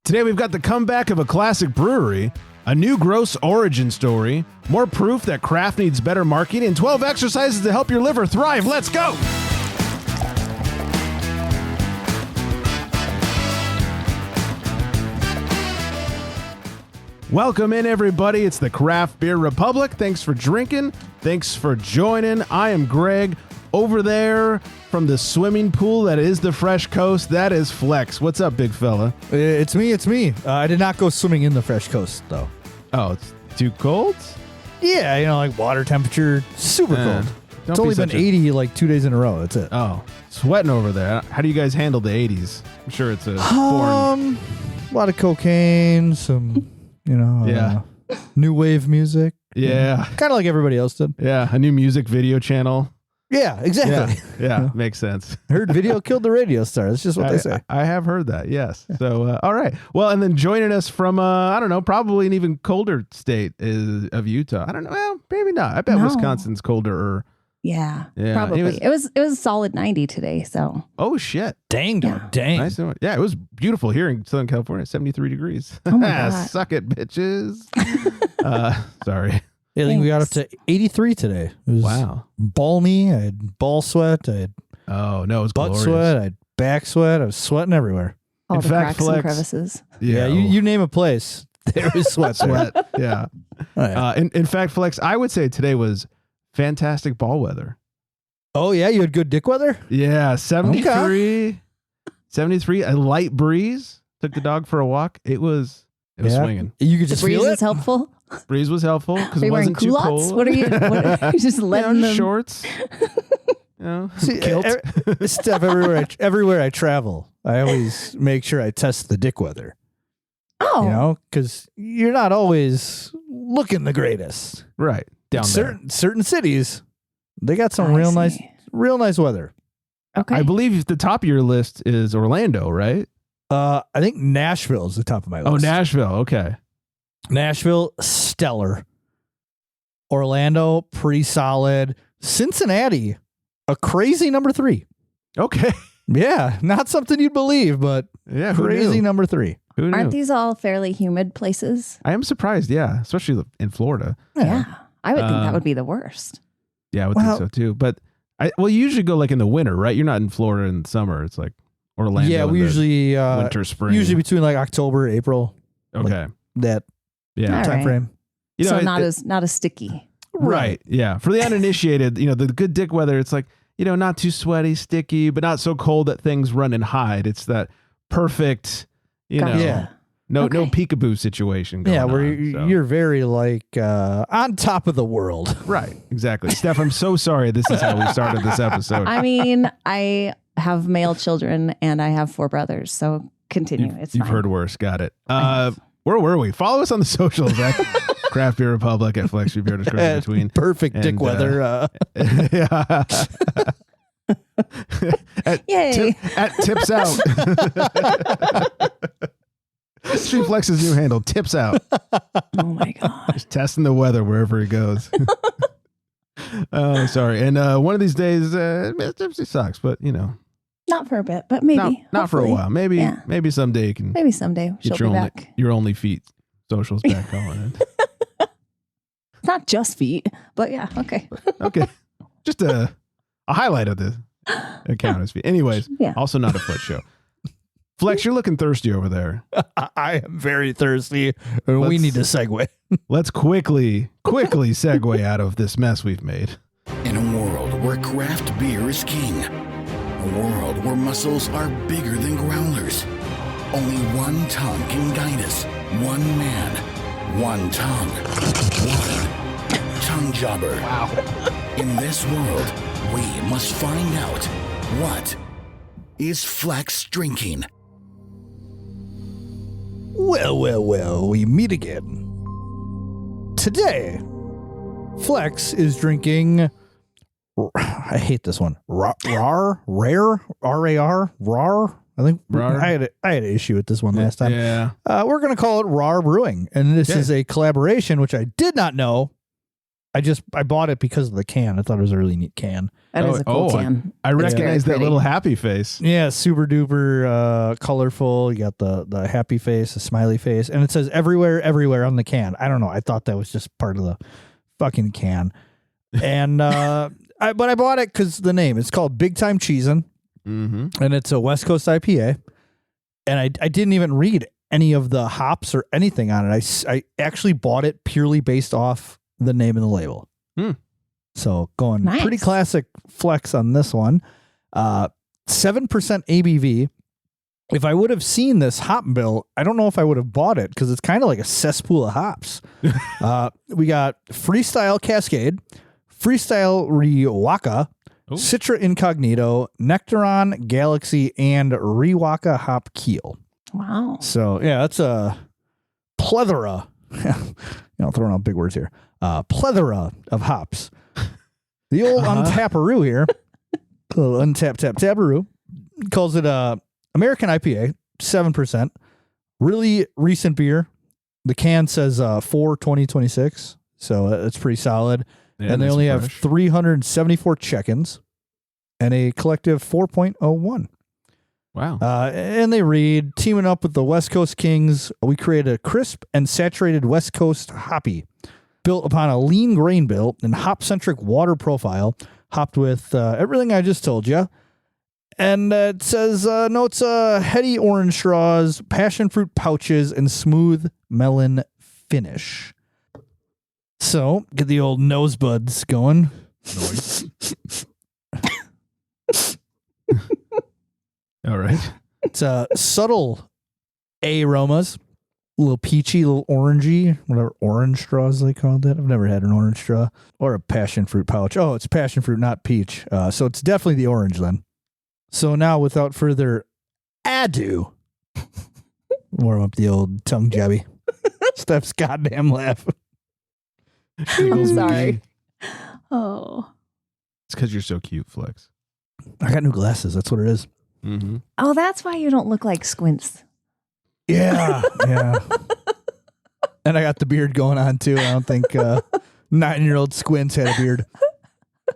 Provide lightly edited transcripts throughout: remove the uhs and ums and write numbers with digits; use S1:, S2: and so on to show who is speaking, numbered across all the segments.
S1: Today we've got the comeback of a classic brewery, a new gross origin story, more proof that craft needs better marketing, and 12 exercises to help your liver thrive. Let's go! Welcome in, everybody. It's the Craft Beer Republic. Thanks for drinking. Thanks for joining. I am Greg. Over there from the swimming pool that is the Fresh Coast, that is Flex. What's up, big fella?
S2: It's me. I did not go swimming in the Fresh Coast, though.
S1: Oh, it's too cold?
S2: Yeah, like water temperature, super cold. It's only been 80 like 2 days in a row. That's it.
S1: Oh, sweating over there. How do you guys handle the 80s? I'm sure it's a foreign...
S2: A lot of cocaine, some, new wave music.
S1: Yeah.
S2: Kind of like everybody else did.
S1: Yeah, a new music video channel.
S2: Yeah, exactly.
S1: Yeah, makes sense.
S2: Heard video killed the radio star. That's just what they say.
S1: I have heard that, yes. So, all right. Well, and then joining us from, probably an even colder state of Utah. I don't know. Well, maybe not. I bet Wisconsin's colder.
S3: Yeah, probably. It was a solid 90 today, so.
S1: Oh, shit.
S2: Dang.
S1: Nice. Yeah, it was beautiful here in Southern California, 73 degrees.
S3: Oh, my God.
S1: Suck it, bitches. Sorry.
S2: Yeah, I think we got up to 83 today. It was balmy. I had ball sweat. I had
S1: it was
S2: butt
S1: glorious.
S2: sweat. I had back sweat. I was sweating everywhere.
S3: All
S1: In
S3: the
S1: fact,
S3: cracks
S1: Flex,
S3: and crevices.
S2: Yeah, you name a place, there was sweat.
S1: Yeah.
S2: Oh, yeah.
S1: In fact, Flex, I would say today was fantastic ball weather.
S2: Oh, yeah? You had good dick weather?
S1: Yeah, 73, a light breeze. Took the dog for a walk. It was swinging.
S2: You could just
S3: The breeze
S2: feel it?
S3: is helpful.
S1: Breeze was helpful because
S3: Are
S1: it
S3: you wearing
S1: wasn't too
S3: culottes?
S1: cold.
S3: What are you just letting them?
S1: Shorts.
S2: See,
S1: Kilt.
S2: Steph, everywhere I travel, I always make sure I test the dick weather.
S3: Oh.
S2: Because you're not always looking the greatest.
S1: Right. Down there.
S2: Certain cities, they got some real nice weather.
S3: Okay.
S1: I believe the top of your list is Orlando, right?
S2: I think Nashville is the top of my list.
S1: Oh, Nashville. Okay.
S2: Nashville, stellar. Orlando, pretty solid. Cincinnati, a crazy number 3.
S1: Okay.
S2: Yeah, not something you'd believe, but crazy number 3.
S1: Who knew?
S3: Aren't these all fairly humid places?
S1: I am surprised, yeah, especially in Florida.
S3: Yeah. I would think that would be the worst.
S1: Yeah, I would think so too. But you usually go like in the winter, right? You're not in Florida in the summer. It's like Orlando.
S2: Yeah, we usually
S1: winter, spring.
S2: Usually between like October, April.
S1: Okay.
S2: Like that
S3: All
S2: time frame.
S3: So not as sticky.
S1: Right. Yeah. For the uninitiated, the good dick weather, it's like, not too sweaty, sticky, but not so cold that things run and hide. It's that perfect, no peekaboo situation going on.
S2: Where you're very like on top of the world.
S1: Right. Exactly. Steph, I'm so sorry this is how we started this episode.
S3: I mean, I have male children and I have 4 brothers, so continue.
S1: You've heard worse. Got it. Where were we? Follow us on the socials at Craft Beer Republic at Flex Beer Discretion Between.
S2: Perfect dick weather.
S1: Yeah.
S3: Yay.
S1: At Tips Out. Street Flex's new handle, Tips Out.
S3: Oh my God.
S1: Just testing the weather wherever he goes. Oh, sorry. And one of these days, it sucks, but
S3: Not for a bit, but maybe.
S1: Not for a while. Maybe someday you can.
S3: Maybe someday she'll be back.
S1: Your only feet socials back going.
S3: It's not just feet, but yeah. Okay.
S1: Okay. Just a highlight of the account is feet. Anyways, also not a foot show. Flex, you're looking thirsty over there.
S2: I am very thirsty. We need to segue.
S1: Let's quickly segue out of this mess we've made.
S4: In a world where craft beer is king, a world where muscles are bigger than growlers, only one tongue can guide us. One man, one tongue, one tongue jobber.
S1: Wow.
S4: In this world, we must find out what is Flex drinking.
S2: Well, we meet again. Today, Flex is drinking, I hate this one, rare, R-A-R, rar. I think I had an issue with this one last time.
S1: Yeah.
S2: We're going to call it RAR Brewing. And this is a collaboration, which I did not know I bought it because of the can. I thought it was a really neat can.
S3: That is a cool can.
S1: I recognize that
S3: pretty.
S1: little happy face.
S2: Yeah, super duper colorful. You got the happy face, the smiley face, and it says everywhere on the can. I don't know. I thought that was just part of the fucking can. And but I bought it because the name. It's called Big Time Cheesin', and it's a West Coast IPA. And I didn't even read any of the hops or anything on it. I actually bought it purely based off the name and the label. So going pretty classic flex on this one. 7% ABV. If I would have seen this hop bill, I don't know if I would have bought it because it's kind of like a cesspool of hops. We got Freestyle Cascade, Freestyle Riwaka, Citra Incognito, Nectaron, Galaxy, and Riwaka Hop Keel.
S3: Wow.
S2: So, yeah, that's a plethora. Throwing out big words here. Plethora of hops. The old Untapperoo here, a little Untapperoo, calls it American IPA, 7%. Really recent beer. The can says 4/2026, so it's pretty solid. Yeah, and they only have 374 check-ins and a collective 4.01.
S1: Wow.
S2: And they read, teaming up with the West Coast Kings, we created a crisp and saturated West Coast hoppy, built upon a lean grain bill and hop-centric water profile, hopped with everything I just told you. And it says notes heady orange straws, passion fruit pouches, and smooth melon finish. So, get the old nose buds going.
S1: Noise. All right.
S2: It's subtle aromas. A little peachy, a little orangey, whatever orange straws they called it. I've never had an orange straw or a passion fruit pouch. Oh, it's passion fruit, not peach. So it's definitely the orange then. So now, without further ado, warm up the old tongue jabby. Steph's goddamn laugh.
S3: Sorry. Oh.
S1: It's because you're so cute, Flex.
S2: I got new glasses. That's what it is.
S1: Mm-hmm.
S3: Oh, that's why you don't look like Squints.
S2: Yeah. And I got the beard going on too. I don't think 9-year-old Squints had a beard.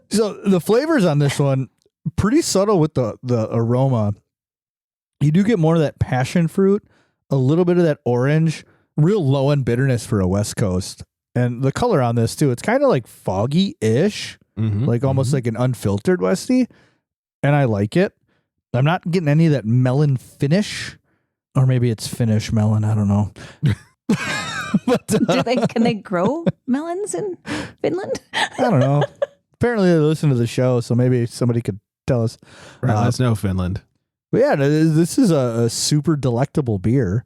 S2: So the flavors on this one, pretty subtle with the aroma. You do get more of that passion fruit, a little bit of that orange, real low end bitterness for a West Coast. And the color on this too, it's kind of like foggy-ish, like almost like an unfiltered Westie. And I like it. I'm not getting any of that melon finish. Or maybe it's Finnish melon. I don't know. But,
S3: Can they grow melons in Finland?
S2: I don't know. Apparently they listen to the show, so maybe somebody could tell us.
S1: Right, let us know, Finland.
S2: But yeah, this is a super delectable beer.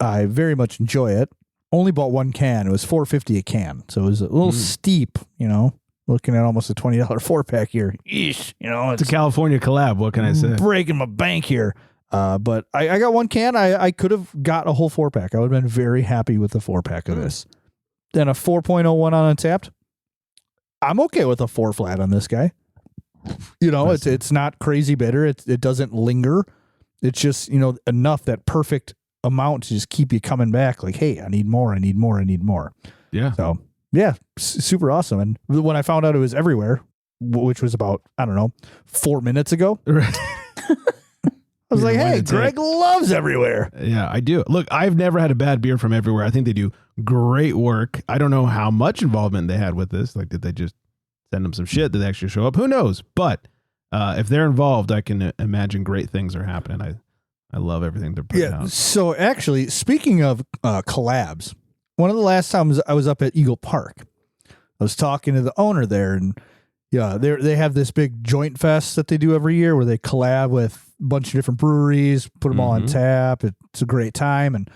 S2: I very much enjoy it. Only bought one can. It was $4.50 a can, so it was a little steep. Looking at almost a $20 4-pack here. Eesh,
S1: it's a California collab. What can I say?
S2: Breaking my bank here. But I got one can. I could have got a whole 4-pack. I would have been very happy with the 4-pack of this. Then a 4.01 on Untapped. I'm okay with a 4 flat on this guy. It's not crazy bitter. It doesn't linger. It's just, enough, that perfect amount to just keep you coming back. Like, hey, I need more.
S1: Yeah.
S2: So yeah, super awesome. And when I found out it was everywhere, which was about, 4 minutes ago.
S1: Right.
S2: I was like, hey, Greg loves everywhere.
S1: Yeah, I do. Look, I've never had a bad beer from everywhere. I think they do great work. I don't know how much involvement they had with this. Like, did they just send them some shit? Did they actually show up? Who knows? But if they're involved, I can imagine great things are happening. I love everything they're putting out.
S2: So actually, speaking of collabs, one of the last times I was up at Eagle Park, I was talking to the owner there, and they have this big joint fest that they do every year where they collab with a bunch of different breweries, put them all on tap. It's a great time. And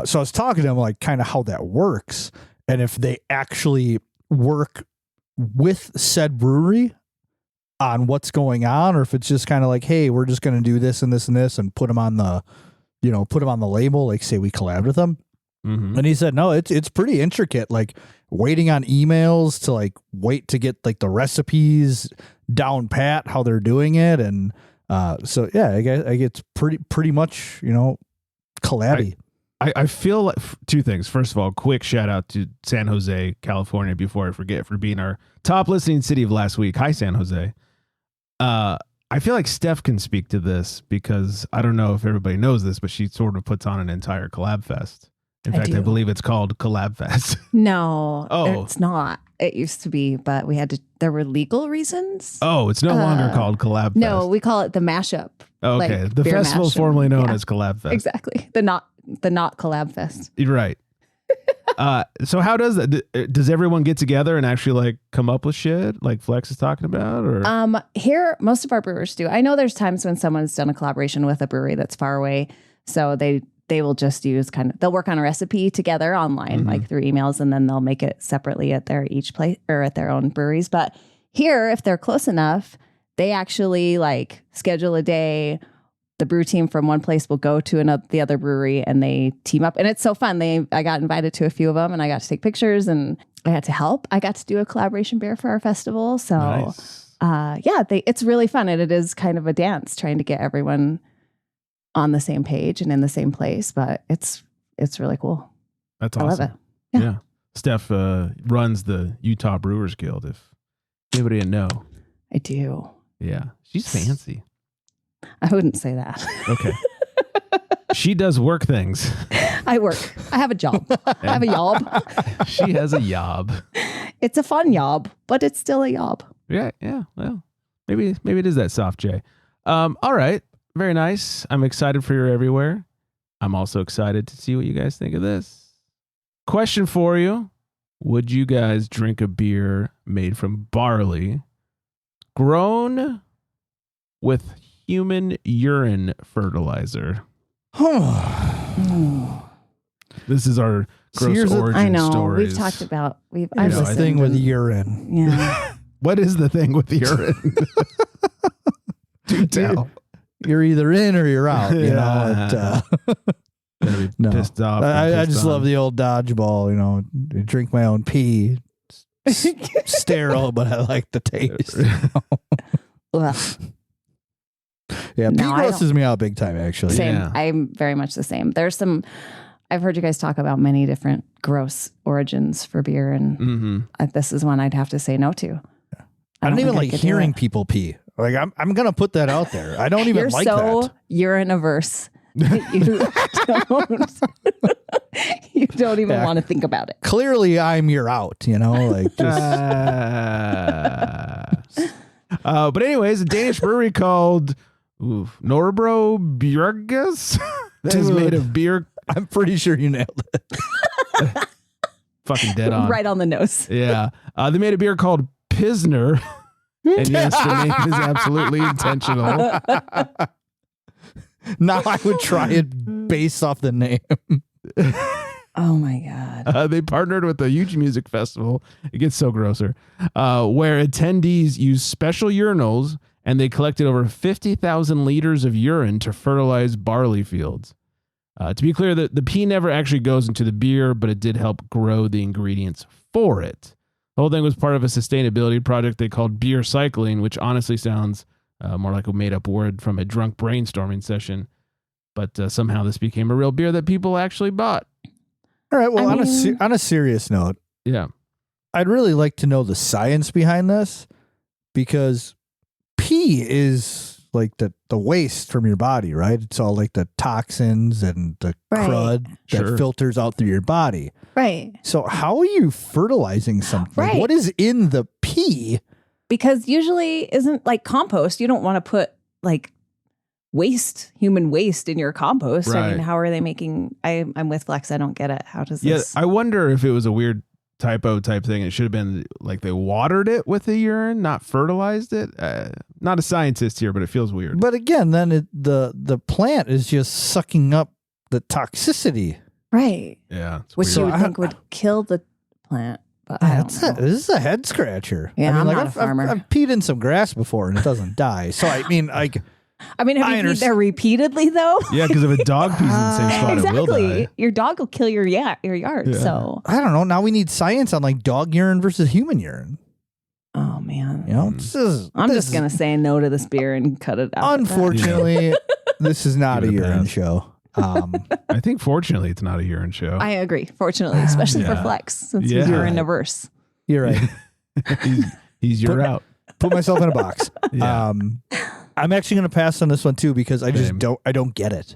S2: so I was talking to him like kind of how that works, and if they actually work with said brewery on what's going on, or if it's just kind of like, hey, we're just going to do this and this and this and put them on the label, like say we collabed with them. And he said, no, it's pretty intricate, like waiting on emails to like wait to get like the recipes down pat, how they're doing it. And so, yeah, I guess it's pretty much, collabby.
S1: I feel like two things. First of all, quick shout out to San Jose, California, before I forget, for being our top listening city of last week. Hi, San Jose. I feel like Steph can speak to this because I don't know if everybody knows this, but she sort of puts on an entire collab fest. In fact, I believe it's called Collab Fest.
S3: No, it's not. It used to be, but there were legal reasons.
S1: Oh, it's no longer called Collab Fest.
S3: No, we call it the mashup.
S1: Oh, okay. The festival is formerly known as Collab Fest.
S3: Exactly. The not Collab Fest.
S1: You're right. So how does that? Does everyone get together and actually like come up with shit like Flex is talking about? Or
S3: here, most of our brewers do. I know there's times when someone's done a collaboration with a brewery that's far away, so they will just use they'll work on a recipe together online, like through emails, and then they'll make it separately at their each place or at their own breweries. But here, if they're close enough, they actually like schedule a day. The brew team from one place will go to the other brewery and they team up. And it's so fun. I got invited to a few of them and I got to take pictures and I got to help. I got to do a collaboration beer for our festival. So
S1: nice.
S3: It's really fun. And it is kind of a dance trying to get everyone on the same page and in the same place. But it's really cool.
S1: That's awesome.
S3: I love it.
S1: Yeah. Steph runs the Utah Brewers Guild, if anybody didn't know.
S3: I do.
S1: Yeah. She's fancy.
S3: I wouldn't say that.
S1: Okay. She does work things.
S3: I work. I have a job. I have a job.
S1: She has a job.
S3: It's a fun job, but it's still a job.
S1: Yeah. Well, maybe it is that soft J. All right. Very nice. I'm excited for your everywhere. I'm also excited to see what you guys think of this. Question for you. Would you guys drink a beer made from barley grown with human urine fertilizer? This is our gross origin
S3: I know.
S1: stories.
S3: We've talked about.
S2: I've listened thing with urine.
S3: Yeah.
S1: What is the thing with urine? Do tell.
S2: You're either in or you're out. You know. No.
S1: Pissed off.
S2: I just love the old dodgeball. You know, drink my own pee. Sterile, but I like the taste. Yeah, pee grosses me out big time, actually.
S3: Same.
S1: Yeah.
S3: I'm very much the same. I've heard you guys talk about many different gross origins for beer, and this is one I'd have to say no to.
S2: Yeah. I don't even like hearing people pee. Like I'm gonna put that out there. I don't even like that.
S3: You're so urine-averse. You don't even want to think about it.
S2: Clearly, you're out. You know, like just.
S1: But anyways, a Danish brewery called Norbro Bjerges that is made of beer.
S2: I'm pretty sure you nailed it.
S1: Fucking dead on.
S3: Right on the nose.
S1: Yeah. They made a beer called Pilsner. And yes, the name is absolutely intentional.
S2: Now I would try it based off the name.
S3: Oh my God.
S1: They partnered with a huge music festival. It gets so grosser. Where attendees used special urinals and they collected over 50,000 liters of urine to fertilize barley fields. To be clear, the pee never actually goes into the beer, but it did help grow the ingredients for it. The whole thing was part of a sustainability project they called beer cycling, which honestly sounds more like a made-up word from a drunk brainstorming session. But somehow this became a real beer that people actually bought.
S2: All right. Well, on a serious note,
S1: yeah,
S2: I'd really like to know the science behind this, because pee is like the waste from your body, right? It's all like the toxins and the crud that filters out through your body.
S3: Right.
S2: So how are you fertilizing something?
S3: Right.
S2: Like, what is in the pee?
S3: Because usually isn't like compost. You don't want to put like human waste in your compost.
S1: Right.
S3: I mean, how are they making? I'm with Flex. I don't get it. How does this?
S1: Yeah, I wonder if it was a weird typo type thing. It should have been like they watered it with the urine, not fertilized it. Not a scientist here, but it feels weird.
S2: But again, then the plant is just sucking up the toxicity.
S3: Right.
S1: Yeah.
S3: Which you would think would kill the plant. But I don't know.
S2: This is a head scratcher.
S3: Yeah,
S2: I mean,
S3: I'm
S2: like
S3: not a farmer.
S2: I've peed in some grass before and it doesn't die. So I mean, like,
S3: have you peed there repeatedly though?
S1: Yeah, because if a dog pees in the same spot, it will die.
S3: Your dog will kill your yard. Yeah. So
S2: I don't know. Now we need science on like dog urine versus human urine.
S3: Oh man.
S2: You know,
S3: I'm just gonna say no to this beer and cut it out.
S2: Unfortunately, this is not a urine show.
S1: I think fortunately it's not a urine show.
S3: I agree. Fortunately, especially for Flex, since he's urine averse.
S2: You're right.
S1: he's your out.
S2: Put myself in a box.
S1: Yeah.
S2: I'm actually going to pass on this one too because I just don't get it.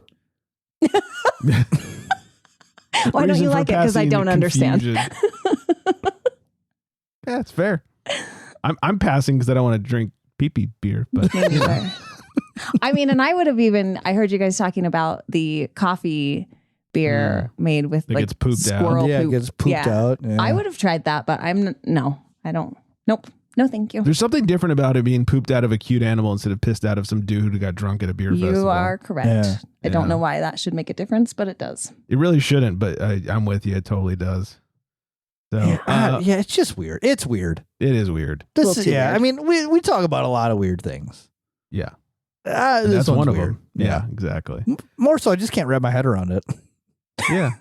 S3: Why don't you like it? Because I don't understand.
S1: Yeah, it's fair. I'm passing because I don't want to drink pee-pee beer. But
S3: I mean, and I would have I heard you guys talking about the coffee beer made with
S1: it
S3: like
S1: gets pooped
S3: squirrel
S1: out.
S2: Yeah,
S3: poop.
S2: it gets pooped out. Yeah.
S3: I would have tried that, but I don't. Nope. No, thank you.
S1: There's something different about it being pooped out of a cute animal instead of pissed out of some dude who got drunk at a beer festival.
S3: You are correct.
S2: Yeah.
S3: I don't know why that should make a difference, but it does.
S1: It really shouldn't, but I'm with you. It totally does. So
S2: yeah, it's just weird. It's weird.
S1: It is weird.
S2: This is,
S3: weird.
S2: I mean, we talk about a lot of weird things.
S1: Yeah.
S2: This
S1: That's
S2: one's
S1: one of
S2: weird.
S1: them. Yeah, exactly.
S2: More so, I just can't wrap my head around it.
S1: Yeah.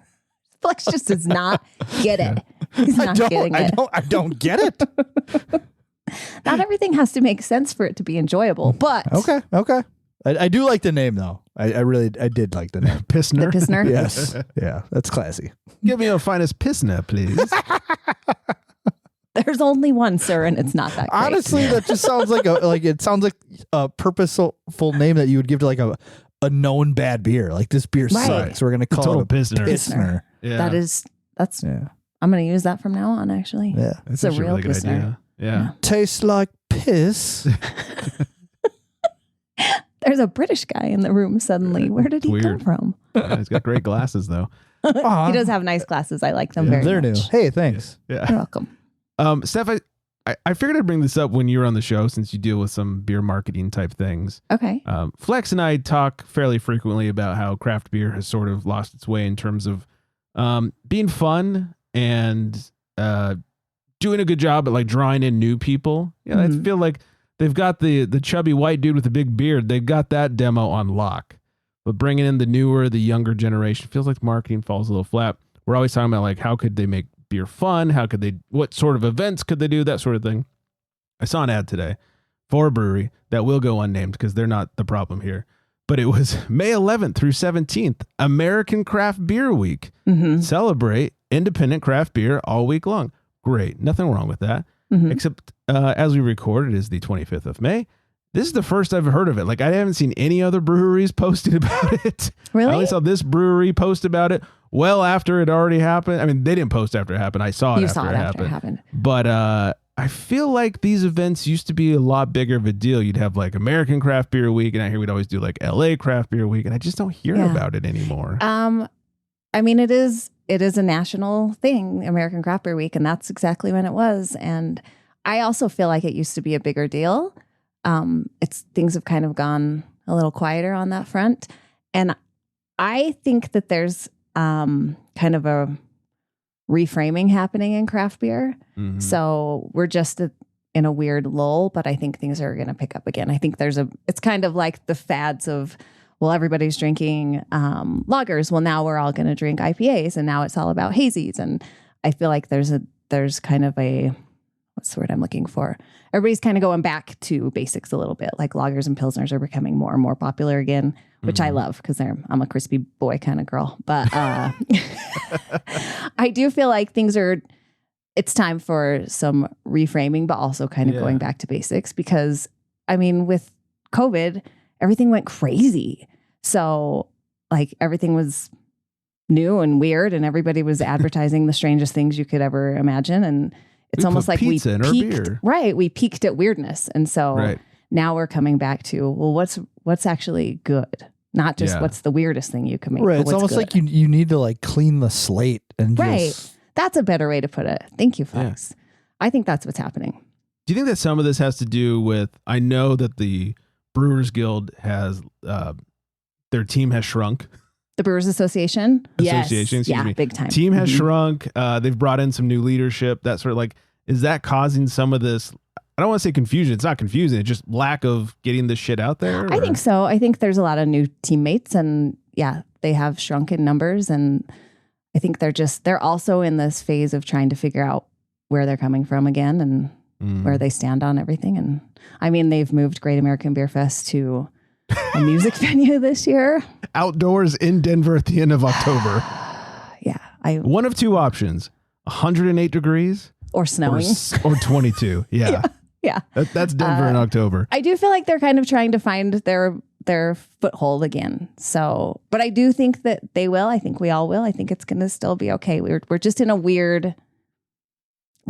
S3: Flex just does not get it. He's not getting it.
S2: I don't get it.
S3: Not everything has to make sense for it to be enjoyable, but
S2: Okay. I do like the name though. I did like the name.
S1: Pissner.
S3: The Pissner.
S2: Yes. Yeah, that's classy.
S1: Give me your finest Pissner, please.
S3: There's only one, sir, and it's not that great.
S2: Honestly, that just sounds like a purposeful name that you would give to like a known bad beer. Like this beer sucks. We're gonna call
S1: Total
S2: it a
S1: Pissner.
S2: Pissner.
S1: Yeah.
S3: That's
S2: Yeah.
S3: I'm gonna use that from now on, actually.
S2: Yeah.
S3: It's a
S1: actually
S3: real
S1: really good
S3: Pissner.
S1: idea. Yeah.
S2: Tastes like piss.
S3: There's a British guy in the room suddenly. Where did he come
S1: Weird.
S3: from?
S1: Yeah, he's got great glasses though.
S3: He does have nice glasses. I like them very
S2: They're new.
S3: much.
S2: Hey, thanks.
S3: You're
S1: Yeah.
S3: welcome.
S1: Steph, I figured I'd bring this up when you were on the show since you deal with some beer marketing type things.
S3: Okay.
S1: Flex and I talk fairly frequently about how craft beer has sort of lost its way in terms of being fun and doing a good job at like drawing in new people. Yeah, I feel like they've got the chubby white dude with the big beard. They've got that demo on lock. But bringing in the newer, the younger generation feels like marketing falls a little flat. We're always talking about like how could they make beer fun? What sort of events could they do? That sort of thing. I saw an ad today for a brewery that will go unnamed because they're not the problem here. But it was May 11th through 17th, American Craft Beer Week. Celebrate independent craft beer all week long. Great. Nothing wrong with that. Except as we record, it is the 25th of May. This is the first I've heard of it. Like I haven't seen any other breweries posting about it.
S3: Really?
S1: I only saw this brewery post about it well after it already happened. I mean, they didn't post after it happened. I saw it after it happened. But I feel like these events used to be a lot bigger of a deal. You'd have like American Craft Beer Week, and I hear we'd always do like LA Craft Beer Week, and I just don't hear about it anymore.
S3: I mean, it is a national thing, American Craft Beer Week, and that's exactly when it was. And I also feel like it used to be a bigger deal. Things have kind of gone a little quieter on that front. And I think that there's kind of a reframing happening in craft beer. So we're just in a weird lull, but I think things are going to pick up again. I think it's kind of like the fads of, well, everybody's drinking lagers. Well, now we're all going to drink IPAs, and now it's all about hazies. And I feel like there's kind of what's the word I'm looking for? Everybody's kind of going back to basics a little bit. Like lagers and pilsners are becoming more and more popular again, which I love because I'm a crispy boy kind of girl. But I do feel like it's time for some reframing, but also kind of going back to basics because, I mean, with COVID, everything went crazy. So like everything was new and weird, and everybody was advertising the strangest things you could ever imagine. And it's almost like we peaked, right? We peaked at weirdness. And so now we're coming back to, well, what's actually good? Not just what's the weirdest thing you can make.
S2: Right. It's almost like you need to like clean the slate and just...
S3: That's a better way to put it. Thank you, Flex. I think that's what's happening.
S1: Do you think that some of this has to do with, I know that the Brewers Guild has, their team has shrunk.
S3: The Brewers Association?
S1: Excuse me.
S3: Big time.
S1: Team has shrunk. They've brought in some new leadership. That sort of like, is that causing some of this? I don't want to say confusion. It's not confusing. It's just lack of getting this shit out there.
S3: I think so. I think there's a lot of new teammates, and they have shrunk in numbers, and I think they're also in this phase of trying to figure out where they're coming from again and where they stand on everything. And I mean, they've moved Great American Beer Fest to a music venue this year.
S1: Outdoors in Denver at the end of October.
S3: Yeah.
S1: One of two options, 108 degrees
S3: or snowing
S1: or 22. Yeah.
S3: Yeah.
S1: That's Denver in October.
S3: I do feel like they're kind of trying to find their foothold again. So, but I do think that they will. I think we all will. I think it's going to still be okay. We're just in a we're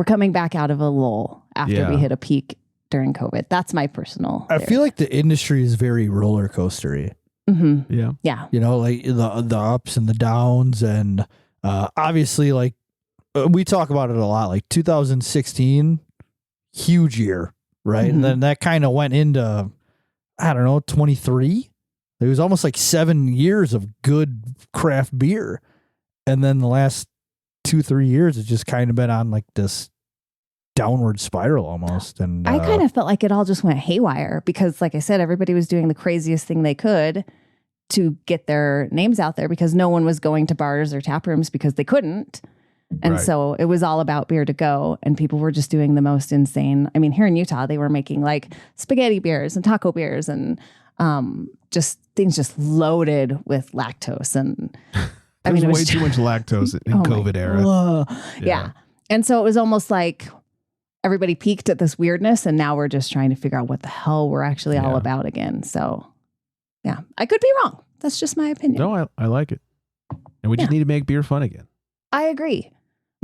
S3: coming back out of a lull after we hit a peak during COVID. That's my personal theory.
S2: I feel like the industry is very roller coastery.
S3: Mm-hmm.
S1: Yeah.
S3: Yeah.
S2: You know, like the ups and the downs, and obviously, like we talk about it a lot. Like 2016, huge year, right?
S3: Mm-hmm.
S2: And then that kind of went into, I don't know, 23. It was almost like 7 years of good craft beer, and then the last 2-3 years, it's just kind of been on like this downward spiral almost. And
S3: I kind of felt like it all just went haywire because, like I said, everybody was doing the craziest thing they could to get their names out there because no one was going to bars or tap rooms because they couldn't. And so it was all about beer to go, and people were just doing the most insane. I mean, here in Utah, they were making like spaghetti beers and taco beers and just things just loaded with lactose. And I mean, it was
S1: way too much lactose in COVID era.
S3: Yeah. And so it was almost like everybody peaked at this weirdness, and now we're just trying to figure out what the hell we're actually all about again. So, yeah, I could be wrong. That's just my opinion.
S1: No, I like it. And we just need to make beer fun again.
S3: I agree.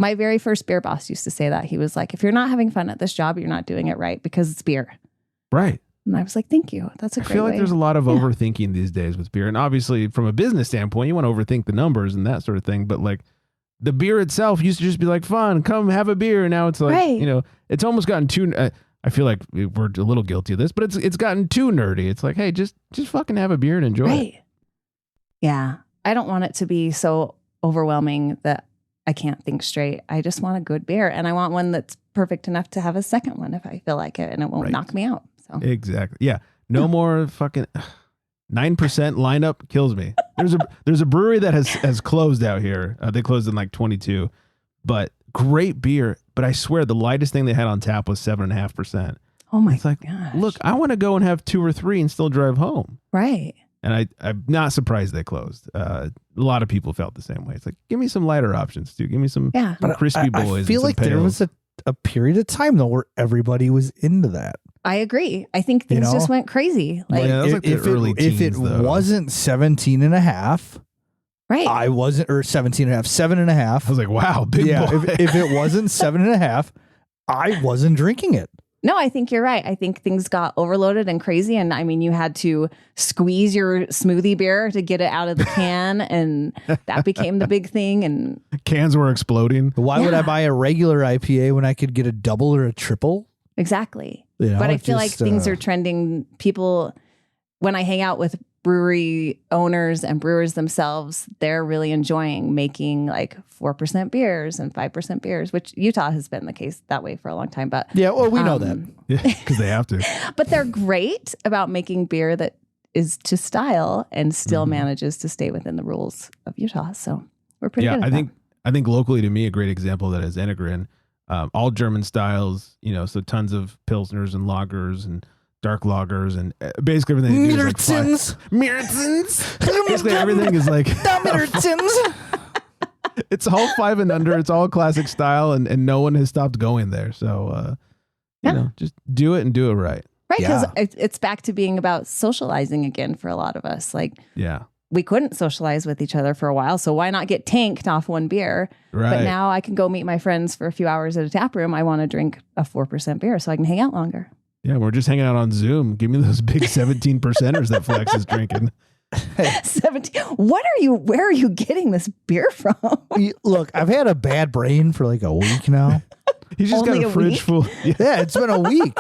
S3: My very first beer boss used to say that. He was like, if you're not having fun at this job, you're not doing it right because it's beer.
S1: Right.
S3: And I was like, thank you. That's a great
S1: I feel like
S3: way.
S1: there's a lot of overthinking these days with beer. And obviously, from a business standpoint, you want to overthink the numbers and that sort of thing. But like the beer itself used to just be like, fun, come have a beer. And now it's like, you know, it's almost gotten too, I feel like we're a little guilty of this, but it's gotten too nerdy. It's like, hey, just fucking have a beer and enjoy it.
S3: Yeah. I don't want it to be so overwhelming that I can't think straight. I just want a good beer, and I want one that's perfect enough to have a second one if I feel like it, and it won't knock me out. So
S1: exactly. Yeah. No more fucking 9% lineup kills me. There's a brewery that has closed out here. They closed in like 22, but great beer. But I swear the lightest thing they had on tap was 7.5%.
S3: Oh my
S1: gosh. Look, I want to go and have 2 or 3 and still drive home.
S3: Right.
S1: And I'm not surprised they closed. A lot of people felt the same way. It's like, give me some lighter options, too. Give me some crispy boys.
S2: I feel like there was a period of time, though, where everybody was into that.
S3: I agree. I think things just went crazy. Like,
S1: that was like the early teens,
S2: if it wasn't 17 and a half,
S3: right.
S2: I wasn't, or 17 and a half, 7.5.
S1: I was like, wow, big boy.
S2: If it wasn't 7.5, I wasn't drinking it.
S3: No, I think you're right. I think things got overloaded and crazy. And I mean, you had to squeeze your smoothie beer to get it out of the can. And that became the big thing. And
S1: cans were exploding.
S2: Why would I buy a regular IPA when I could get a double or a triple?
S3: Exactly.
S2: You know,
S3: but I feel like things are trending. People, when I hang out with brewery owners and brewers themselves, they're really enjoying making like 4% beers and 5% beers, which Utah has been the case that way for a long time. But
S2: yeah, well, we know that.
S1: Yeah, because they have to.
S3: But they're great about making beer that is to style and still manages to stay within the rules of Utah. So we're pretty good at that.
S1: I think locally, to me, a great example of that is Enegren. All German styles, you know, so tons of pilsners and lagers and dark lagers and basically everything they do is like Märtzens. Basically everything is like it's all 5 and under. It's all classic style, and no one has stopped going there. So you know, just do it and do it right.
S3: Right, because it's back to being about socializing again for a lot of us. Like, we couldn't socialize with each other for a while, so why not get tanked off one beer?
S1: Right.
S3: But now I can go meet my friends for a few hours at a tap room. I want to drink a 4% beer so I can hang out longer.
S1: Yeah, we're just hanging out on Zoom. Give me those big 17%ers that Flex is drinking.
S3: 17. Where are you getting this beer from?
S2: Look, I've had a bad brain for like a week now.
S1: He's just
S3: Only
S1: got a fridge
S3: week?
S1: full.
S2: Yeah, it's been a week.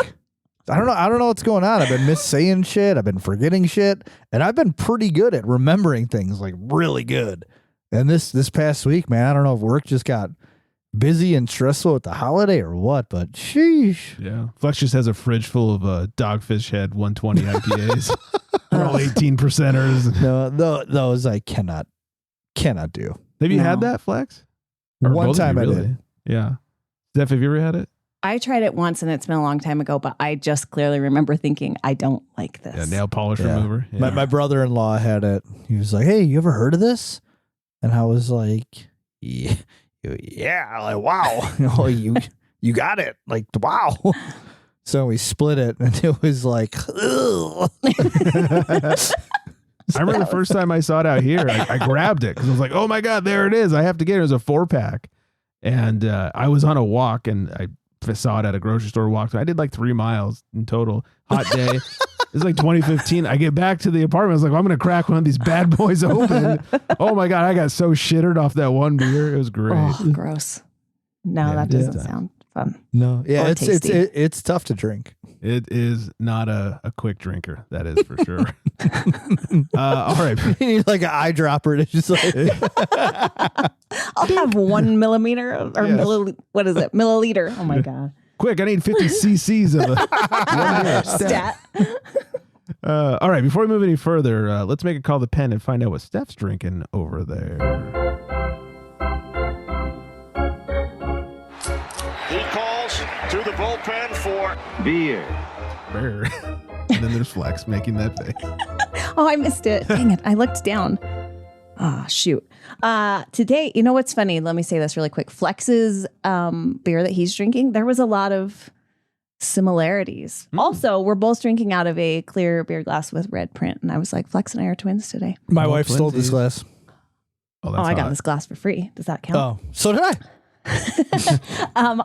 S2: I don't know what's going on. I've been missaying shit. I've been forgetting shit. And I've been pretty good at remembering things, like really good. And this past week, man, I don't know if work just got busy and stressful with the holiday or what, but sheesh.
S1: Yeah. Flex just has a fridge full of Dogfish Head 120 IPAs. They're all 18%ers.
S2: No, those I cannot do.
S1: Have you had that, Flex? Or
S2: One
S1: both of
S2: time
S1: you,
S2: I
S1: really?
S2: did.
S1: Yeah. Steph, have you ever had it?
S3: I tried it once and it's been a long time ago, but I just clearly remember thinking, I don't like this.
S1: Yeah, nail polish remover. Yeah.
S2: My brother-in-law had it. He was like, hey, you ever heard of this? And I was like, yeah, like, wow. You got it. Like, wow. So we split it and it was like, ugh.
S1: I remember the first time I saw it out here, I grabbed it because I was like, oh my God, there it is. I have to get it. It was a 4-pack. And I was on a walk and I saw it at a grocery store, walked. I did like 3 miles in total. Hot day. It was like 2015. I get back to the apartment. I was like, well, I'm going to crack one of these bad boys open. Oh my God. I got so shittered off that one beer. It was great.
S3: Oh, gross. No, that doesn't sound fun.
S2: No. Yeah.
S3: Or
S2: It's tough to drink.
S1: It is not a quick drinker. That is for sure. All right.
S2: You need like an eyedropper to just like.
S3: I'll have 1 millimeter or what is it? Milliliter. Oh my God.
S1: Quick, I need 50 cc's of a
S3: Stat.
S1: All right, before we move any further, let's make a call to Penn and find out what Steph's drinking over there.
S5: He calls to the bullpen for
S6: beer.
S1: And then there's Flex making that face.
S3: Oh, I missed it. Dang it. I looked down. Oh, shoot. Today, you know what's funny? Let me say this really quick. Flex's beer that he's drinking, there was a lot of similarities. Also, we're both drinking out of a clear beer glass with red print. And I was like, Flex and I are twins today.
S2: My wife stole this glass.
S1: Oh,
S3: I got this glass for free. Does that count?
S2: Oh, so did I.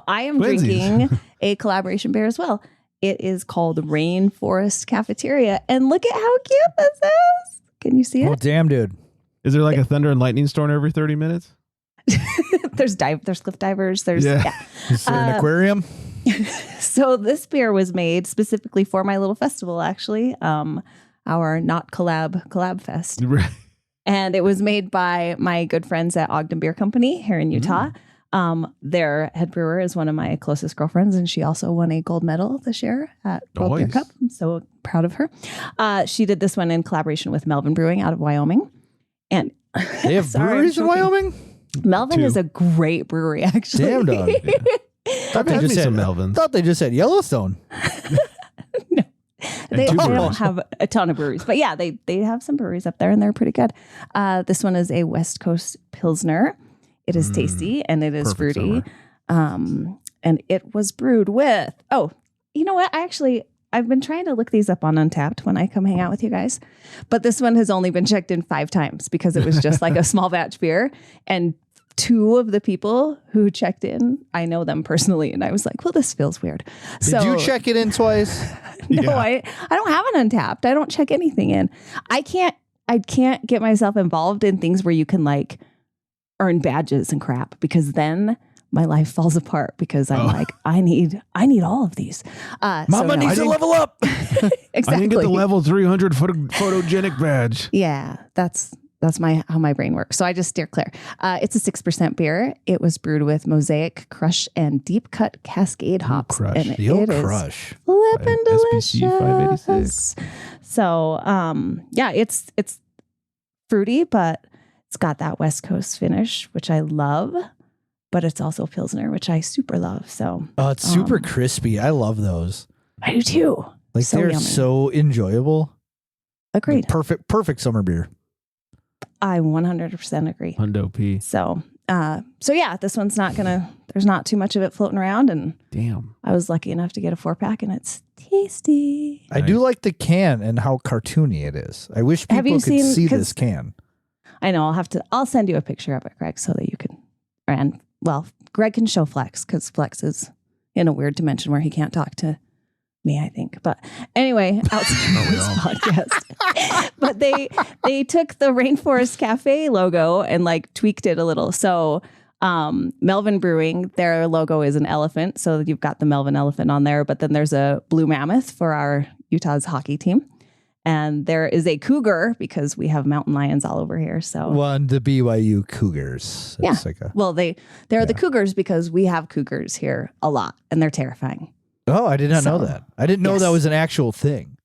S3: I am drinking a collaboration beer as well. It is called Rainforest Cafeteria. And look at how cute this is. Can you see it?
S2: Oh, damn, dude.
S1: Is there like a thunder and lightning storm every 30 minutes?
S3: There's cliff divers. There's
S1: Yeah.
S2: Is there an aquarium?
S3: So this beer was made specifically for my little festival, actually, our Not Collab Fest.
S1: Right.
S3: And it was made by my good friends at Ogden Beer Company here in Utah. Their head brewer is one of my closest girlfriends, and she also won a gold medal this year at World Beer Cup. I'm so proud of her. She did this one in collaboration with Melvin Brewing out of Wyoming. And
S2: they have breweries in Wyoming?
S3: Melvin is a great brewery, actually.
S2: Damn, dog.
S1: Thought they just had Melvins.
S2: Thought they just had Yellowstone.
S3: No. They don't have a ton of breweries, but yeah, they have some breweries up there and they're pretty good. This one is a West Coast Pilsner. It is tasty and it is fruity. And it was brewed with, you know what? I've been trying to look these up on Untappd when I come hang out with you guys, but this one has only been checked in 5 times because it was just like a small batch beer. And 2 of the people who checked in, I know them personally. And I was like, well, this feels weird.
S2: Did you check it in twice?
S3: No, I don't have an Untappd. I don't check anything in. I can't get myself involved in things where you can like earn badges and crap, because then my life falls apart because I'm like, I need all of these.
S2: Mama needs to level up.
S3: Exactly.
S1: I didn't get the level 300 photogenic badge.
S3: Yeah, that's how my brain works. So I just steer clear. It's a 6% beer. It was brewed with Mosaic, Crush, and Deep Cut Cascade hops.
S1: Crush.
S3: And
S2: The old
S3: it is
S2: Crush.
S3: flippin'
S1: SBC
S3: delicious.
S1: 586.
S3: So yeah, it's fruity, but it's got that West Coast finish, which I love. But it's also Pilsner, which I super love. So
S2: It's super crispy. I love those.
S3: I do too.
S2: Like
S3: So
S2: they're
S3: yummy.
S2: so enjoyable.
S3: Agreed.
S2: Perfect summer beer.
S3: I 100% agree.
S1: Hundo P.
S3: So yeah, this one's there's not too much of it floating around. And
S1: Damn.
S3: I was lucky enough to get a 4-pack and it's tasty.
S2: I do like the can and how cartoony it is. I wish
S3: Have
S2: people
S3: you
S2: could
S3: seen-
S2: see
S3: 'cause-
S2: this can.
S3: I know I'll send you a picture of it, Greg, so that you can, and well, Greg can show Flex because Flex is in a weird dimension where he can't talk to me, I think. But anyway, outside of this podcast, but they took the Rainforest Cafe logo and like tweaked it a little. So Melvin Brewing, their logo is an elephant. So you've got the Melvin elephant on there, but then there's a blue mammoth for our Utah's hockey team. And there is a cougar because we have mountain lions all over here. So
S2: One, the BYU Cougars.
S3: yeah.
S2: It's like
S3: Well, they're the cougars because we have cougars here a lot and they're terrifying.
S2: I did not know
S3: So,
S2: that. I didn't know that
S3: yes.
S2: was an actual thing.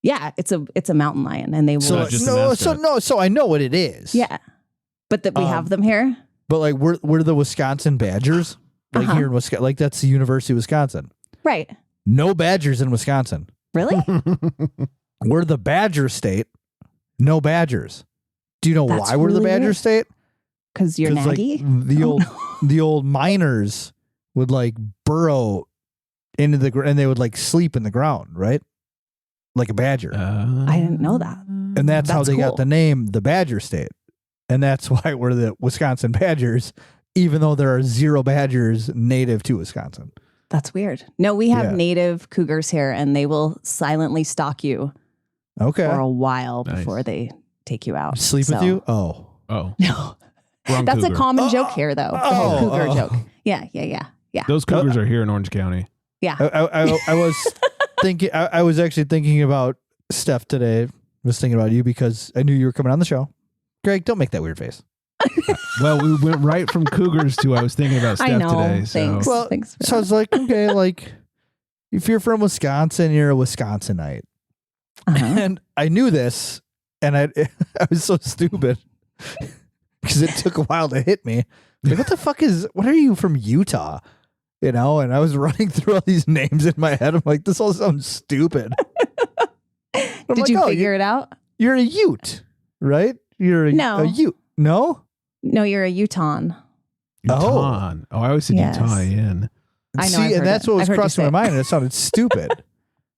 S3: Yeah, it's a mountain lion and they will.
S2: So
S1: just a mascot.
S2: so I know what it is.
S3: Yeah. But that we have them here.
S2: But like we're the Wisconsin Badgers. like here in Wisconsin. Like that's the University of Wisconsin.
S3: Right.
S2: No Badgers in Wisconsin.
S3: Really?
S2: We're the Badger state. No Badgers. Do you know
S3: That's
S2: why we're the
S3: really
S2: Badger
S3: weird.
S2: state?
S3: Because you're
S2: Like
S3: naggy?
S2: the old miners would like burrow into the ground and they would like sleep in the ground, right? Like a badger.
S3: I didn't know that.
S2: And that's how
S3: That's
S2: they
S3: cool.
S2: got the name the Badger State. And that's why we're the Wisconsin Badgers, even though there are 0 Badgers native to Wisconsin.
S3: That's weird. No, we have
S2: Yeah.
S3: native cougars here, and they will silently stalk you
S2: Okay.
S3: for a while
S1: Nice.
S3: before they take you out.
S2: Sleep with
S3: So-
S2: you? Oh.
S1: Oh,
S3: No.
S1: wrong
S3: That's
S1: cougar.
S3: a common joke here, though. The whole cougar
S2: Oh.
S3: joke. Yeah.
S1: Those cougars are here in Orange County.
S3: Yeah.
S2: I was thinking, I was actually thinking about Steph today. I was thinking about you because I knew you were coming on the show. Greg, don't make that weird face.
S1: Well, we went right from cougars to I was thinking about Steph
S3: I know.
S1: today. So
S3: Thanks.
S2: Well,
S3: Thanks for
S2: So I was like, okay, like if you're from Wisconsin, you're a Wisconsinite.
S3: Uh-huh.
S2: And I knew this, and I was so stupid because it took a while to hit me. Like, what are you from Utah? You know, and I was running through all these names in my head. I'm like, this all sounds stupid. I'm
S3: Did
S2: like,
S3: you
S2: oh,
S3: figure it out?
S2: You're a Ute, right? You're a Ute. No?
S3: No, you're a Utah.
S1: Utah. Oh, I always said
S3: Yes.
S1: Utah-ian.
S3: I know, I've
S2: See,
S3: heard
S2: and that's
S3: it.
S2: what was
S3: I've heard you
S2: crossing my
S3: say it.
S2: mind, and it sounded stupid.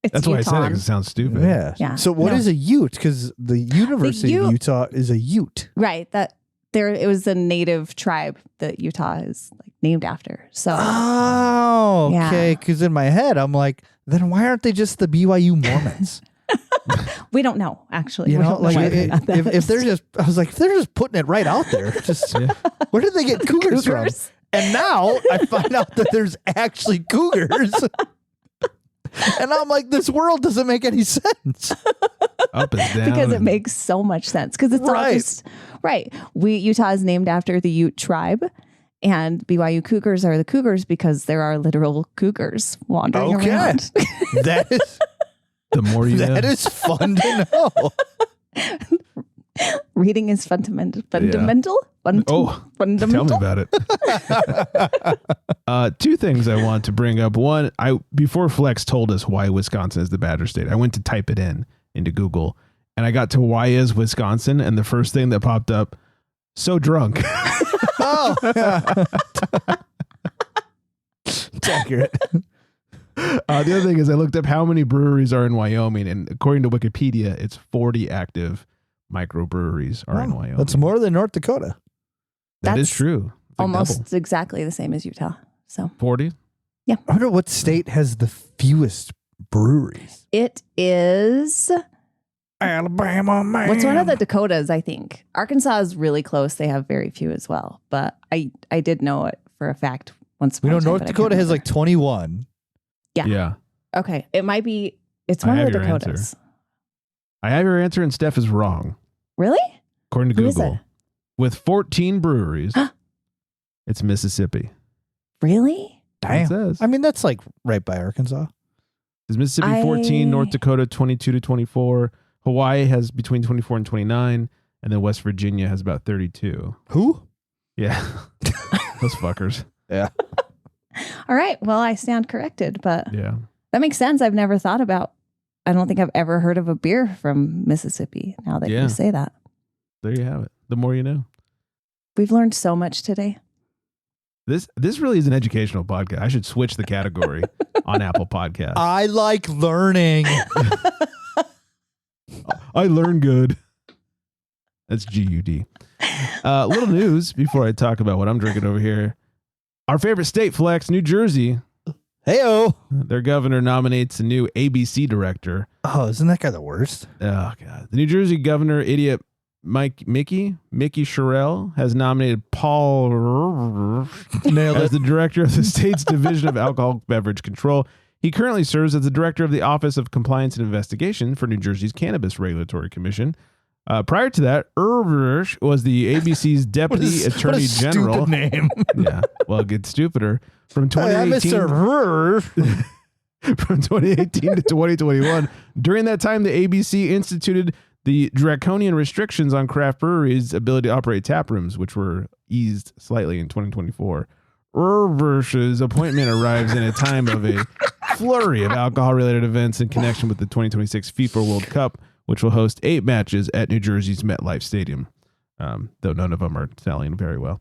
S3: It's
S1: That's why I said it
S3: Utah.
S1: because it sounds stupid.
S2: Yeah.
S3: Yeah.
S2: So what
S3: No.
S2: is a Ute? Because the University of
S3: Ute-
S2: Utah is a Ute.
S3: Right. It was a native tribe that Utah is like named after. So
S2: Oh,
S3: Yeah.
S2: okay. Because in my head, I'm like, then why aren't they just the BYU Mormons?
S3: we don't know, actually.
S2: You
S3: We
S2: know,
S3: don't
S2: like
S3: about that.
S2: if they're just, I was like, if they're just putting it right out there, just
S1: Yeah.
S2: where did they get cougars, from?
S3: Cougars.
S2: And now I find out that there's actually cougars. And I'm like, this world doesn't make any sense.
S1: Up and down.
S3: Because it
S1: and-
S3: makes so much sense. Because it's all
S2: Right.
S3: just right. Utah is named after the Ute tribe, and BYU Cougars are the Cougars because there are literal cougars wandering
S2: Okay.
S3: around.
S1: the more you know.
S2: That is fun to know.
S3: Reading is fundamental.
S1: Oh,
S3: Fundamental.
S1: tell me about it. 2 things I want to bring up. One, before Flex told us why Wisconsin is the Badger State, I went to type it into Google, and I got to why is Wisconsin, and the first thing that popped up, so drunk.
S2: Oh, it's accurate.
S1: The other thing is I looked up how many breweries are in Wyoming, and according to Wikipedia, it's 40 active microbreweries are in Wyoming.
S2: That's more than North Dakota.
S1: That is
S3: That's
S1: true. It's like
S3: Almost
S1: double.
S3: exactly the same as Utah. So
S1: 40.
S2: I wonder what state has the fewest breweries.
S3: it is.
S2: Alabama, man.
S3: What's one of the Dakotas? I think Arkansas is really close. They have very few as well. But I did know it for a fact once.
S2: We
S3: upon
S2: know
S3: a time,
S2: North
S3: but I can't
S2: Dakota has
S3: remember.
S2: like 21.
S3: Yeah.
S1: Yeah.
S3: Okay, it might be. It's
S1: I
S3: one of
S1: have
S3: the
S1: your answer.
S3: Dakotas.
S1: I have your answer, and Steph is wrong.
S3: Really?
S1: According to
S3: Who is
S1: Google,
S3: it?
S1: with 14 breweries, it's Mississippi.
S3: Really?
S1: It says.
S2: I mean, that's like right by Arkansas.
S1: Is Mississippi 14, North Dakota 22 to 24, Hawaii has between 24 and 29, and then West Virginia has about 32.
S2: Who?
S1: Yeah. Those fuckers.
S2: Yeah.
S3: All right. Well, I stand corrected, but
S1: Yeah.
S3: that makes sense. I've never thought about. I don't think I've ever heard of a beer from Mississippi. Now that
S1: Yeah.
S3: you say that,
S1: There you have it. The more you know.
S3: we've learned so much today.
S1: This really is an educational podcast. I should switch the category on Apple Podcasts.
S2: I like learning.
S1: I learn good. That's GUD. Little news before I talk about what I'm drinking over here. Our favorite state, Flex, New Jersey.
S2: Hey-o.
S1: Their governor nominates a new ABC director.
S2: Oh, isn't that guy the worst?
S1: Oh, God. The New Jersey governor, idiot Mickey Sherrill, has nominated Paul
S2: Nailed
S1: as
S2: it.
S1: the director of the state's Division of Alcoholic Beverage Control. He currently serves as the director of the Office of Compliance and Investigation for New Jersey's Cannabis Regulatory Commission. Prior to that, Urbersh was the ABC's Deputy Attorney General.
S2: Stupid name.
S1: Yeah, well, it gets stupider. From
S2: Hey, I'm
S1: 2018,
S2: Mr.
S1: from 2018 to 2021. During that time, the ABC instituted the draconian restrictions on craft breweries' ability to operate tap rooms, which were eased slightly in 2024. Versus appointment arrives in a time of a flurry of alcohol-related events in connection with the 2026 FIFA World Cup, which will host 8 matches at New Jersey's MetLife Stadium, though none of them are selling very well.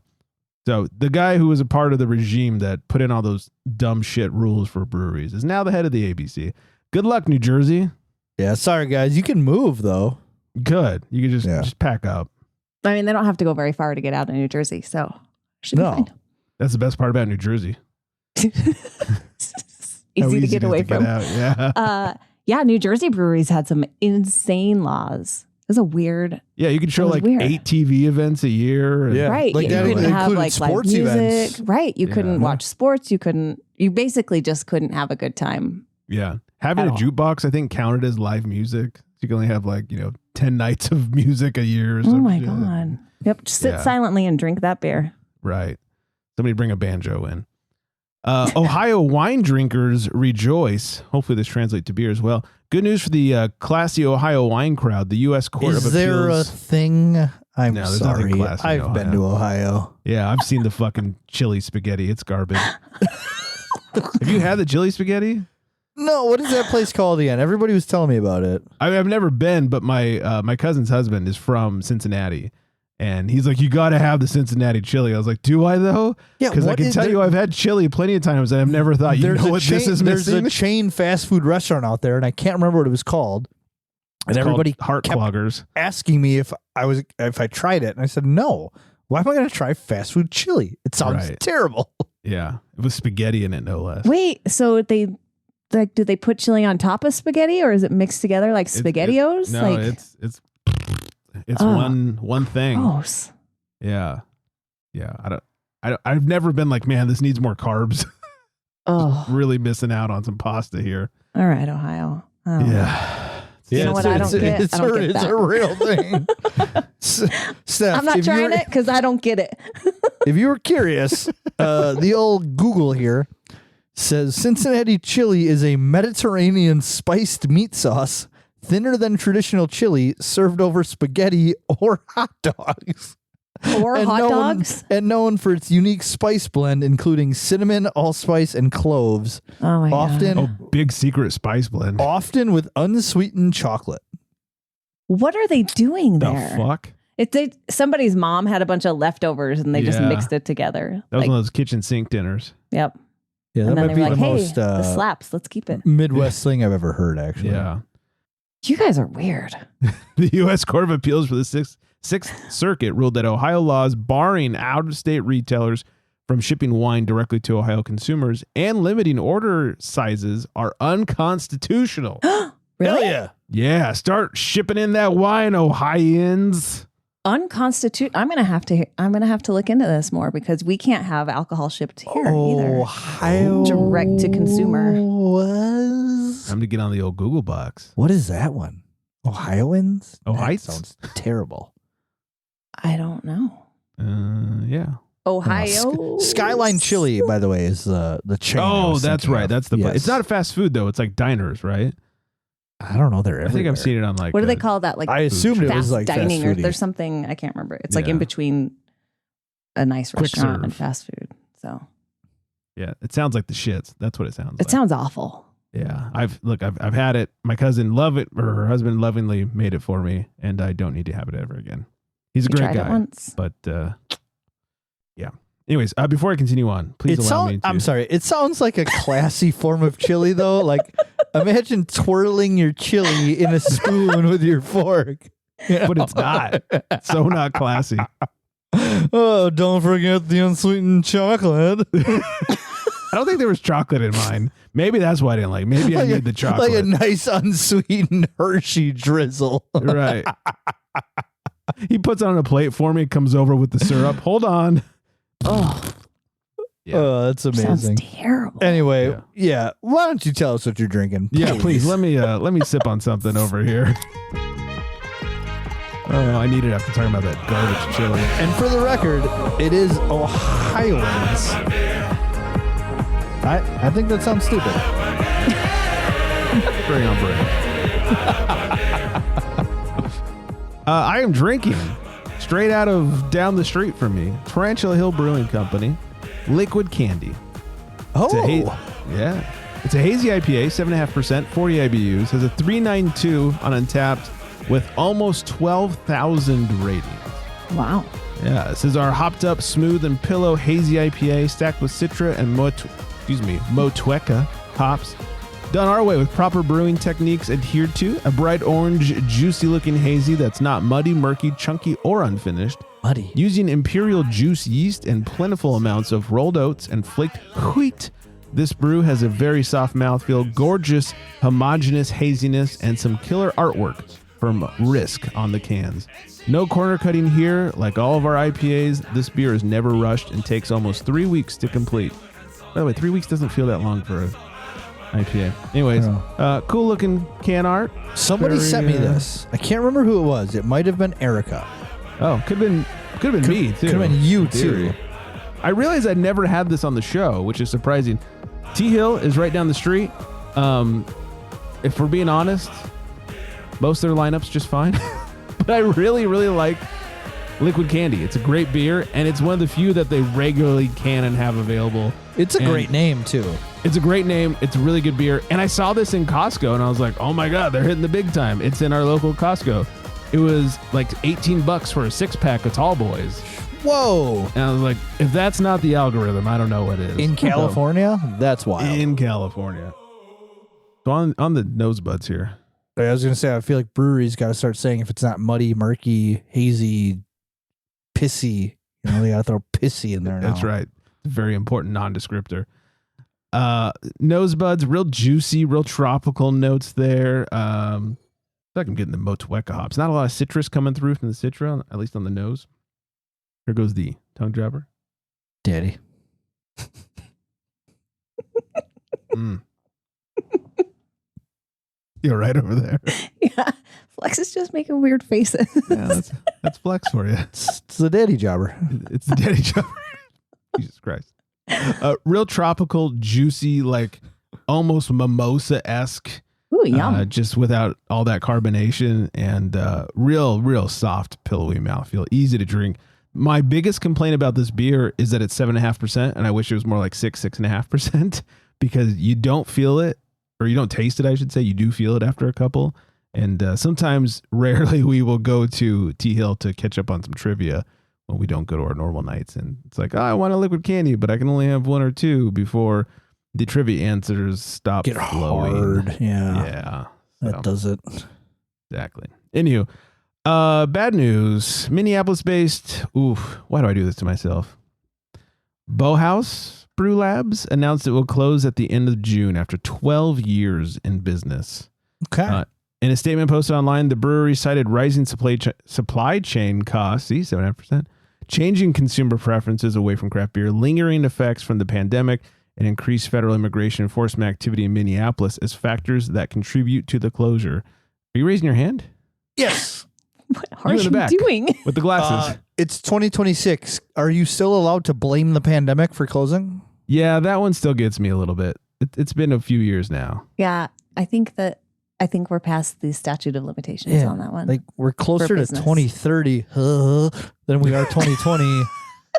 S1: So the guy who was a part of the regime that put in all those dumb shit rules for breweries is now the head of the ABC. Good luck, New Jersey.
S2: Yeah, sorry, guys. You can move, though.
S1: Good. You can just pack up.
S3: I mean, they don't have to go very far to get out of New Jersey, so should be fine.
S1: That's the best part about New Jersey.
S3: Easy to get away from.
S1: Yeah.
S3: New Jersey breweries had some insane laws. It was a weird.
S1: Yeah, you could show like weird. 8 TV events a year.
S2: Yeah.
S3: Right.
S2: Like
S3: you couldn't have like
S2: sports
S3: live music.
S2: events.
S3: Right. You couldn't watch sports. You basically just couldn't have a good time.
S1: Yeah. Having a jukebox, I think, counted as live music. You can only have 10 nights of music a year. Or
S3: oh my God. Yep. Just sit silently and drink that beer.
S1: Right. Somebody bring a banjo in. Ohio wine drinkers rejoice. Hopefully this translates to beer as well. Good news for the classy Ohio wine crowd. The U.S. Court of Appeals.
S2: Is there a thing? I'm
S1: no,
S2: sorry. I've been to Ohio.
S1: Yeah, I've seen the fucking chili spaghetti. It's garbage. Have you had the chili spaghetti?
S2: No, what is that place called again? Everybody was telling me about it.
S1: I've never been, but my cousin's husband is from Cincinnati. And he's like, you got to have the Cincinnati chili. I was like, do I though?
S2: Yeah,
S1: because I can tell you I've had chili plenty of times and I've never thought, this is missing?
S2: There's a chain fast food restaurant out there and I can't remember what it was called. And everybody
S1: Heart Cloggers
S2: asking me if I tried it. And I said, no. Why am I going to try fast food chili? It sounds terrible.
S1: Yeah. It was spaghetti in it, no less.
S3: Wait, so do they put chili on top of spaghetti or is it mixed together like SpaghettiOs?
S1: It's one thing.
S3: Gross.
S1: Yeah. I've never been like, man, this needs more carbs. Really missing out on some pasta here.
S3: All right, Ohio. You know what I don't get?
S2: It's a real thing. Steph,
S3: I'm not trying it because I don't get it.
S2: If you were curious, the old Google here says Cincinnati chili is a Mediterranean spiced meat sauce, thinner than traditional chili, served over spaghetti or hot dogs. And known for its unique spice blend, including cinnamon, allspice, and cloves.
S3: Oh my
S1: God. Big secret spice blend.
S2: Often with unsweetened chocolate.
S3: What are they doing there?
S1: The fuck?
S3: Somebody's mom had a bunch of leftovers and they just mixed it together.
S1: That was one of those kitchen sink dinners.
S3: Yep.
S2: Yeah, that might be the most
S3: the slaps. Let's keep it.
S2: Midwest thing I've ever heard, actually.
S1: Yeah.
S3: You guys are weird.
S1: The U.S. Court of Appeals for the Sixth Circuit ruled that Ohio laws barring out-of-state retailers from shipping wine directly to Ohio consumers and limiting order sizes are unconstitutional.
S3: Really?
S2: Hell yeah.
S1: Yeah, start shipping in that wine, Ohioans.
S3: Unconstitutional. I'm gonna have to look into this more because we can't have alcohol shipped here either.
S2: Ohio
S3: direct to consumer.
S1: I'm gonna get on the old Google box.
S2: What is that one? Ohioans?
S1: Ohio
S2: sounds terrible.
S3: I don't know.
S1: Yeah.
S3: Ohio.
S2: Skyline Chili, by the way, is the chain.
S1: Oh, that's right. That's the.
S2: Yes.
S1: It's not a fast food though. It's like diners, right?
S2: I don't know. They're everywhere.
S1: I think I've seen it on like.
S3: What do they call that? Like
S2: I assumed it was like
S3: dining,
S2: fast
S3: or there's something I can't remember. It's like in between a nice
S1: Quick
S3: restaurant
S1: serve.
S3: and fast food. So.
S1: Yeah, it sounds like the shits. That's what it sounds like.
S3: It sounds awful.
S1: Yeah, I've had it. My cousin her husband lovingly made it for me, and I don't need to have it ever again. He's a great guy. It once. But yeah. Anyways, before I continue on, please allow me to.
S2: I'm sorry. It sounds like a classy form of chili, though. Like, imagine twirling your chili in a spoon with your fork.
S1: But it's not. It's so not classy.
S2: Oh, don't forget the unsweetened chocolate.
S1: I don't think there was chocolate in mine. Maybe that's why I didn't like. Maybe I need the chocolate.
S2: Like a nice unsweetened Hershey drizzle.
S1: Right. He puts it on a plate for me, comes over with the syrup. Hold on.
S3: Oh.
S1: Yeah.
S2: Oh, that's amazing.
S3: Sounds terrible.
S2: Anyway, yeah. Why don't you tell us what you're drinking? Please.
S1: Yeah, please. Let me sip on something over here. Oh, I need it after talking about that garbage chili.
S2: And for the record, it is Ohioans. I think that sounds stupid.
S1: Bring on break. I am drinking straight out of down the street from me, Tarantula Hill Brewing Company. Liquid Candy.
S2: Oh,
S1: It's a hazy IPA, 7.5%, 40 IBUs, has a 392 on Untapped with almost 12,000 ratings.
S3: Wow.
S1: Yeah, this is our hopped up, smooth, and pillow hazy IPA stacked with Citra and Motueka hops. Done our way with proper brewing techniques adhered to. A bright orange, juicy looking hazy that's not muddy, murky, chunky, or unfinished.
S2: Muddy.
S1: Using imperial juice yeast and plentiful amounts of rolled oats and flaked wheat. This brew has a very soft mouthfeel, gorgeous, homogeneous haziness, and some killer artwork from Risk on the cans. No corner cutting here. Like all of our IPAs, this beer is never rushed and takes almost 3 weeks to complete. By the way, 3 weeks doesn't feel that long for an IPA. Anyways, cool looking can art.
S2: Somebody sent me this. I can't remember who it was. It might have been Erica.
S1: Oh, could have been me too.
S2: Could have been you too.
S1: I realized I never had this on the show, which is surprising. T-Hill is right down the street. If we're being honest, most of their lineup's just fine. But I really, really like Liquid Candy. It's a great beer, and it's one of the few that they regularly can and have available.
S2: It's a great name, too.
S1: It's a great name. It's a really good beer. And I saw this in Costco, and I was like, oh my God, they're hitting the big time. It's in our local Costco. It was like $18 for a 6-pack of Tall Boys.
S2: Whoa.
S1: And I was like, if that's not the algorithm, I don't know what is.
S2: In California? That's wild.
S1: In California. So on the nosebuds here.
S2: I was going to say, I feel like breweries got to start saying if it's not muddy, murky, hazy, pissy, they got to throw pissy in there now.
S1: That's right. Very important non-descriptor. Nosebuds, real juicy, real tropical notes there. I feel like I'm getting the Motueka hops. Not a lot of citrus coming through from the Citra, at least on the nose. Here goes the tongue jabber.
S2: Daddy.
S1: You're right over there.
S3: Yeah. Flex is just making weird faces.
S1: Yeah, that's Flex for you.
S2: It's the daddy jobber.
S1: It's the daddy jabber. Jesus Christ. Real tropical, juicy, like almost mimosa-esque.
S3: Ooh, yum.
S1: Just without all that carbonation, and real soft, pillowy mouthfeel. Easy to drink. My biggest complaint about this beer is that it's 7.5%, and I wish it was more like 6.5%, because you don't feel it, or you don't taste it, I should say. You do feel it after a couple. And sometimes, rarely, we will go to T-Hill to catch up on some trivia when we don't go to our normal nights. And it's like, I want a Liquid Candy, but I can only have one or two before the trivia answers stop flowing.
S2: Hard. Yeah. That does it.
S1: Exactly. Anywho, bad news. Minneapolis-based, why do I do this to myself? Bauhaus Brew Labs announced it will close at the end of June after 12 years in business.
S2: Okay.
S1: In a statement posted online, the brewery cited rising supply chain costs, 7.5%, changing consumer preferences away from craft beer, lingering effects from the pandemic, and increased federal immigration enforcement activity in Minneapolis as factors that contribute to the closure. Are you raising your hand?
S2: Yes.
S3: What are you doing?
S1: With the glasses.
S2: It's 2026. Are you still allowed to blame the pandemic for closing?
S1: Yeah, that one still gets me a little bit. It's been a few years now.
S3: Yeah, I think we're past the statute of limitations on that one.
S2: Like we're closer to 2030 than we are 2020.
S1: You're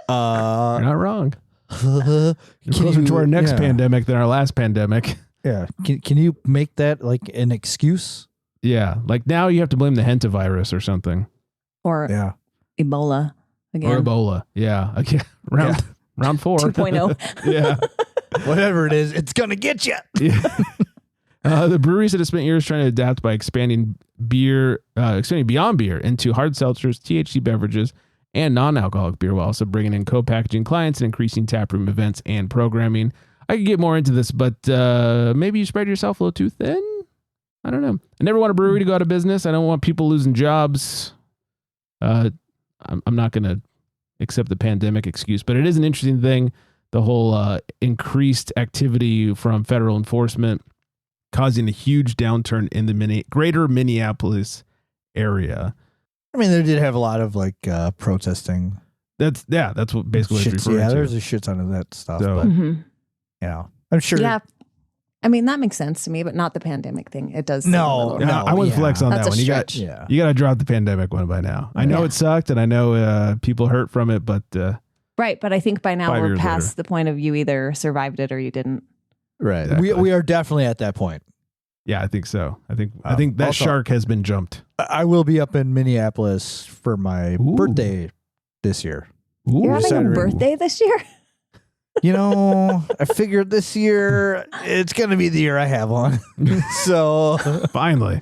S1: not wrong. You're closer to our next pandemic than our last pandemic.
S2: Yeah. Can you make that like an excuse?
S1: Yeah. Like now you have to blame the Hentavirus or something.
S3: Or Ebola again.
S1: Or Ebola. Yeah. Okay. Round 4.
S3: 2.0.
S1: Yeah.
S2: Whatever it is, it's going to get you.
S1: Yeah. The breweries that have spent years trying to adapt by expanding beyond beer into hard seltzers, THC beverages, and non-alcoholic beer, while also bringing in co-packaging clients and increasing taproom events and programming. I could get more into this, but maybe you spread yourself a little too thin. I don't know. I never want a brewery to go out of business. I don't want people losing jobs. I'm not going to accept the pandemic excuse, but it is an interesting thing. The whole increased activity from federal enforcement causing a huge downturn in the greater Minneapolis area.
S2: I mean, they did have a lot of like protesting.
S1: That's what basically it's referring to.
S2: Yeah, there's a shit ton of that stuff.
S1: So,
S2: but, I'm sure.
S3: Yeah. I mean, that makes sense to me, but not the pandemic thing. It does.
S2: No,
S1: I wouldn't flex on
S3: That's
S1: that one.
S3: Stretch.
S1: You got to drop the pandemic one by now. I know it sucked, and I know people hurt from it, but
S3: Right. But I think by now
S1: 5
S3: we're
S1: years
S3: past
S1: later.
S3: the point of you either survived it or you didn't.
S2: Right.
S1: Exactly.
S2: We are definitely at that point.
S1: Yeah, I think so. I think that
S2: Also-
S1: shark has been jumped.
S2: I will be up in Minneapolis for my birthday this year.
S3: You're having a
S2: Saturday.
S3: birthday this year?
S2: You know, I figured this year it's going to be the year I have one. So
S1: Finally.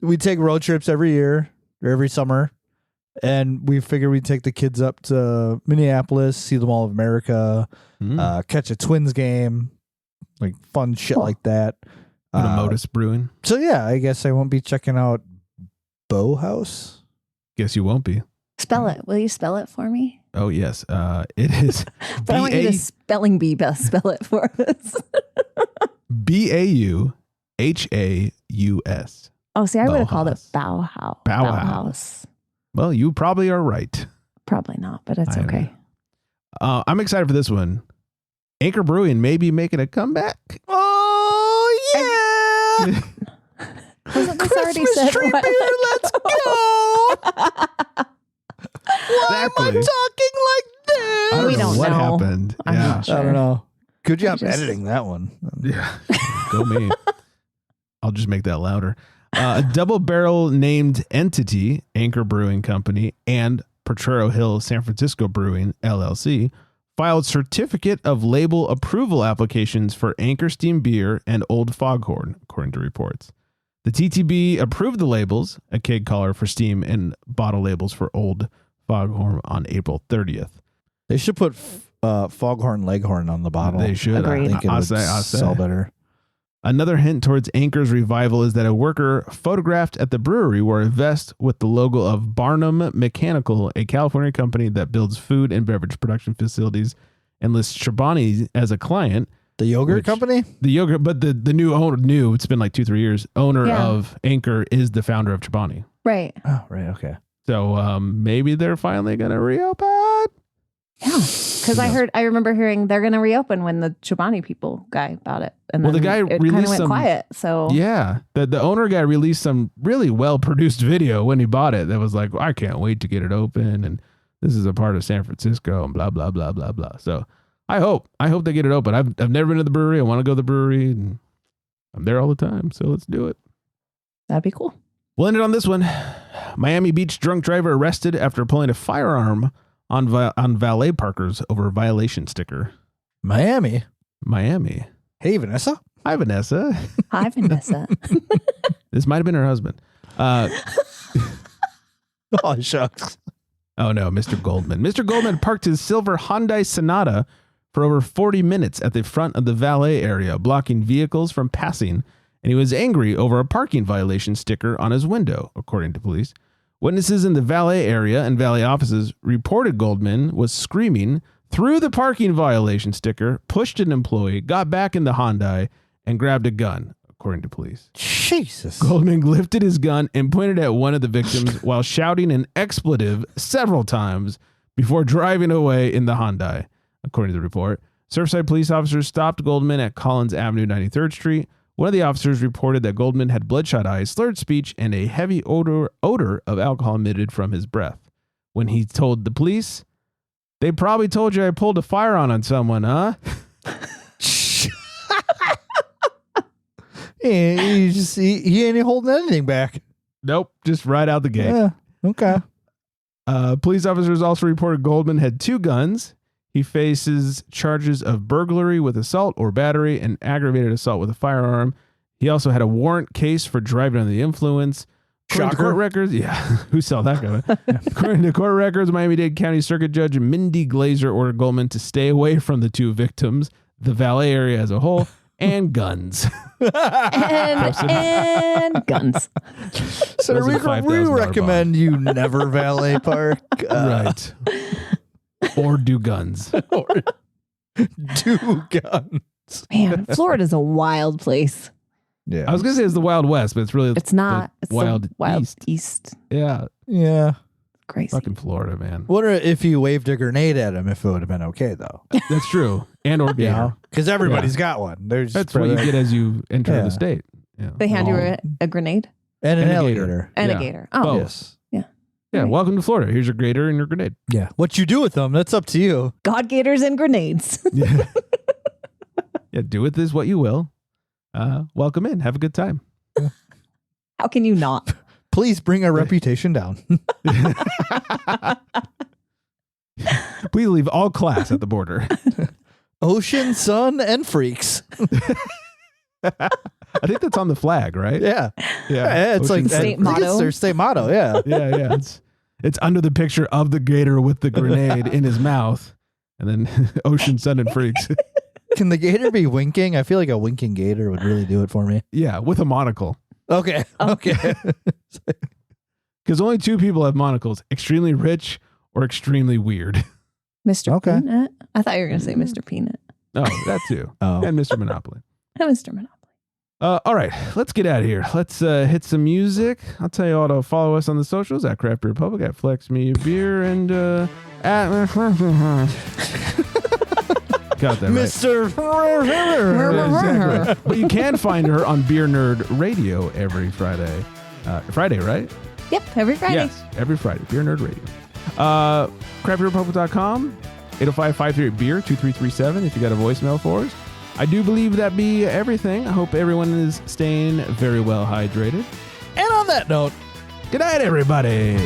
S2: we take road trips every year or every summer. And we figured we'd take the kids up to Minneapolis, see the Mall of America, catch a Twins game, like fun shit like that.
S1: Go to Modus Brewing.
S2: So yeah, I guess I won't be checking out Bow House.
S1: Guess you won't be.
S3: Spell it. Will you spell it for me?
S1: Oh, yes. It is
S3: But I want you to spelling bee spell it for us.
S1: BAUHAUS.
S3: Oh, see, I would have called it
S1: Bauhaus.
S3: Bauhaus.
S1: Bauhaus. Well, you probably are right.
S3: Probably not, but it's okay.
S1: I'm excited for this one. Anchor Brewing may be making a comeback.
S2: Oh yeah!
S3: Wasn't this already said?
S2: tree beer, let's go! Why am I talking like this?
S1: I don't
S3: We
S1: know
S3: don't
S1: what
S3: know.
S1: happened.
S3: I'm
S1: Yeah.
S3: not sure.
S2: I don't know. Good job
S3: Just-
S2: editing that one.
S1: Yeah. Go me. I'll just make that louder. A double barrel named entity, Anchor Brewing Company and Potrero Hill San Francisco Brewing, LLC, filed certificate of label approval applications for Anchor Steam Beer and Old Foghorn, according to reports. The TTB approved the labels, a keg collar for Steam and bottle labels for Old Foghorn, on April 30th.
S2: They should put Foghorn Leghorn on the bottle.
S1: They should.
S3: Agreed.
S2: I think it
S1: I'll
S2: would
S1: say.
S2: sell better.
S1: Another hint towards Anchor's revival is that a worker photographed at the brewery wore a vest with the logo of Barnum Mechanical, a California company that builds food and beverage production facilities, and lists Chobani as a client.
S2: The yogurt company?
S1: The yogurt, but the new owner, it's been like 2-3 years, owner
S3: Yeah.
S1: of Anchor is the founder of Chobani.
S3: Right.
S2: Oh, right. Okay.
S1: So maybe they're finally going to reopen.
S3: Yeah. Because I remember hearing they're going to reopen when the Chobani people guy bought it. And
S1: Well,
S3: then
S1: the guy
S3: it kind
S1: released
S3: of went
S1: some-
S3: quiet. So
S1: Yeah. The owner guy released some really well-produced video when he bought it that was like, I can't wait to get it open. And this is a part of San Francisco and blah, blah, blah, blah, blah. So I hope they get it open. I've never been to the brewery. I want to go to the brewery and I'm there all the time. So let's do it.
S3: that'd be cool.
S1: We'll end it on this one. Miami Beach drunk driver arrested after pulling a firearm on valet parkers over a violation sticker.
S2: Miami.
S1: Hey,
S2: Vanessa.
S1: Hi, Vanessa.
S3: Hi, Vanessa.
S1: This might have been her husband.
S2: Oh, shucks.
S1: Oh, no, Mr. Goldman. Mr. Goldman parked his silver Hyundai Sonata for over 40 minutes at the front of the valet area, blocking vehicles from passing, and he was angry over a parking violation sticker on his window, according to police. Witnesses in the valet area and valet offices reported Goldman was screaming through the parking violation sticker, pushed an employee, got back in the Hyundai, and grabbed a gun, according to police.
S2: Jesus.
S1: Goldman lifted his gun and pointed at one of the victims while shouting an expletive several times before driving away in the Hyundai, according to the report. Surfside police officers stopped Goldman at Collins Avenue, 93rd Street. One of the officers reported that Goldman had bloodshot eyes, slurred speech, and a heavy odor of alcohol emitted from his breath. When he told the police, "They probably told you I pulled a fire on someone, huh?"
S2: Yeah, he ain't holding anything back.
S1: Nope, just right out the gate.
S2: Yeah. Okay.
S1: Police officers also reported Goldman had 2 guns. He faces charges of burglary with assault or battery and aggravated assault with a firearm. He also had a warrant case for driving under the influence. According to court records, who saw that coming? According to court records, Miami-Dade County Circuit Judge Mindy Glazer ordered Goldman to stay away from the 2 victims, the valet area as a whole, and guns.
S3: and guns.
S2: So
S1: Those
S2: we
S1: are $5,000
S2: recommend you never valet park.
S1: Right. Or do guns.
S2: Or do guns.
S3: Man, Florida's a wild place.
S2: Yeah.
S1: I was going to say it's the Wild West, but it's really
S3: It's not.
S1: the
S3: It's
S1: Wild
S3: the Wild
S1: East.
S3: East.
S1: Yeah.
S2: Yeah.
S3: Crazy.
S1: Fucking Florida, man.
S2: Wonder if you waved a grenade at him, if it would have been okay, though.
S1: That's true. And or gator.
S2: Because everybody's got one. There's
S1: That's what you get as you enter
S2: Yeah.
S1: the state. Yeah.
S3: They hand you a grenade
S2: And an
S1: And a
S2: alligator.
S3: and
S1: Yeah.
S3: a gator. Oh,
S1: Both.
S2: Yes.
S3: Yeah.
S1: Yeah,
S3: Right.
S1: welcome to Florida. Here's your grater and your grenade.
S2: Yeah. What you do with them, that's up to you.
S3: God gators and grenades.
S1: Yeah. Yeah, do with this what you will. Welcome in. Have a good time.
S3: How can you not?
S2: Please bring our reputation down.
S1: Please leave all class at the border.
S2: Ocean, sun, and freaks.
S1: I think that's on the flag, right?
S2: Yeah.
S1: Yeah.
S2: It's like
S3: State
S2: I think
S3: motto.
S2: It's their state motto. Yeah.
S1: Yeah. It's under the picture of the gator with the grenade in his mouth. And then ocean, sun, and freaks.
S2: Can the gator be winking? I feel like a winking gator would really do it for me.
S1: Yeah, with a monocle.
S2: Okay. Okay.
S1: Because only two people have monocles, extremely rich or extremely weird.
S3: Mr.
S2: Okay.
S3: Peanut? I thought you were going to say Mr. Peanut.
S1: Oh, that too.
S2: Oh.
S1: And Mr. Monopoly.
S3: Mr. Monopoly.
S1: All right, let's get out of here. Let's hit some music. I'll tell you all to follow us on the socials at Craft Beer Republic, at Flex Me Beer, and at got that right.
S2: Mr.
S1: Exactly. But you can find her on Beer Nerd Radio every Friday. Friday, right?
S3: Yep, every Friday.
S1: Yes, every Friday. Beer Nerd Radio. CraftBeerRepublic.com, 805-538-BEER, 2337 if you got a voicemail for us. I do believe that be everything. I hope everyone is staying very well hydrated.
S2: And on that note,
S1: Good night, everybody.